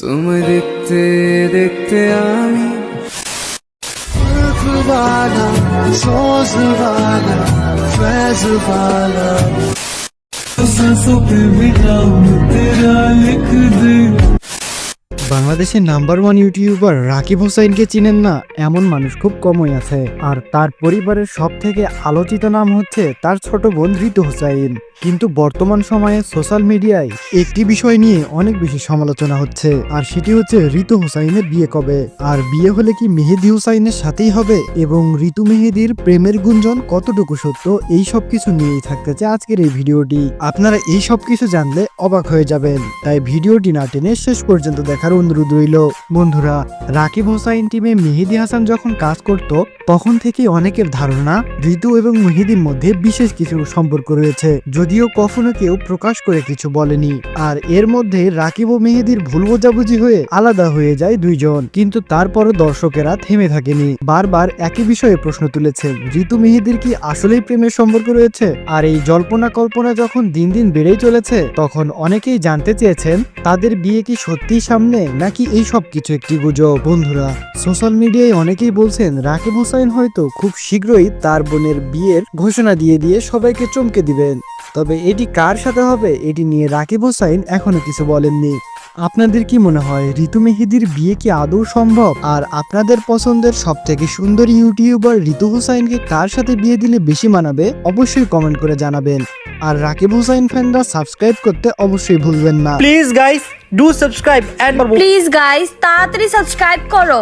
তোমায় দেখতে দেখতে আমি বাংলাদেশের নাম্বার ওয়ান ইউটিউবার রাকিব হোসাইনকে চিনেন না এমন মানুষ খুব কমই আছে। আর তার পরিবারের সব থেকে আলোচিত নাম হচ্ছে তার ছোট বোন ঋতু হোসাইন। কিন্তু বর্তমান সময়ে সোশ্যাল মিডিয়ায় একটি বিষয় নিয়ে অনেক বেশি সমালোচনা হচ্ছে, আর সেটি হচ্ছে ঋতু হোসাইনের বিয়ে কবে, আর বিয়ে হলে কি মেহেদী হোসাইনের সাথেই হবে, এবং ঋতু মেহেদীর প্রেমের গুঞ্জন কতটুকু সত্য, এই সব কিছু নিয়েই থাকতেছে আজকের এই ভিডিওটি। আপনারা এই সব কিছু জানলে অবাক হয়ে যাবেন, তাই ভিডিওটি না টেনে শেষ পর্যন্ত দেখার অনুরোধ রইল। বন্ধুরা, রাকিব হোসাইন টিমে মেহেদী হাসান যখন কাজ করত তখন থেকেই অনেকের ধারণা ঋতু এবং মেহেদীর মধ্যে বিশেষ কিছু সম্পর্ক রয়েছে, যদিও কখনো কেউ প্রকাশ করে কিছু বলেনি। আর এর মধ্যে রাকিব ও মেহেদীর ভুল বোঝাবুঝি হয়ে আলাদা হয়ে যায় দুইজন, কিন্তু তারপরও দর্শকেরা থেমে থাকেনি, বারবার একই বিষয়ে প্রশ্ন তুলেছেন ঋতু মেহেদীর কি আসলেই প্রেমের সম্পর্ক রয়েছে। আর এই জল্পনা কল্পনা যখন দিন দিন বেড়েই চলেছে তখন অনেকেই জানতে চেয়েছেন তাদের বিয়ে কি সত্যিই সামনে, নাকি এই সব কিছু একটি গুজব। বন্ধুরা, সোশ্যাল মিডিয়ায় অনেকেই বলছেন রাকিব হোসাইন হয়তো খুব শীঘ্রই তার বোনের বিয়ের ঘোষণা দিয়ে সবাইকে চমকে দিবেন। তবে এটি কার সাথে হবে এটি নিয়ে রাকিব হোসাইন এখনো কিছু বলেননি। আপনাদের কি মনে হয় ঋতু মেহেদীর বিয়ে কি আদৌ সম্ভব? আর আপনাদের পছন্দের সব থেকে সুন্দর ইউটিউবার ঋতু হোসাইনকে কার সাথে বিয়ে দিলে বেশি মানাবে অবশ্যই কমেন্ট করে জানাবেন। আর রাকিব হোসাইন ফ্যানরা সাবস্ক্রাইব করতে অবশ্যই ভুলবেন না। Please guys, do subscribe and please guys তাড়াতাড়ি সাবস্ক্রাইব করো।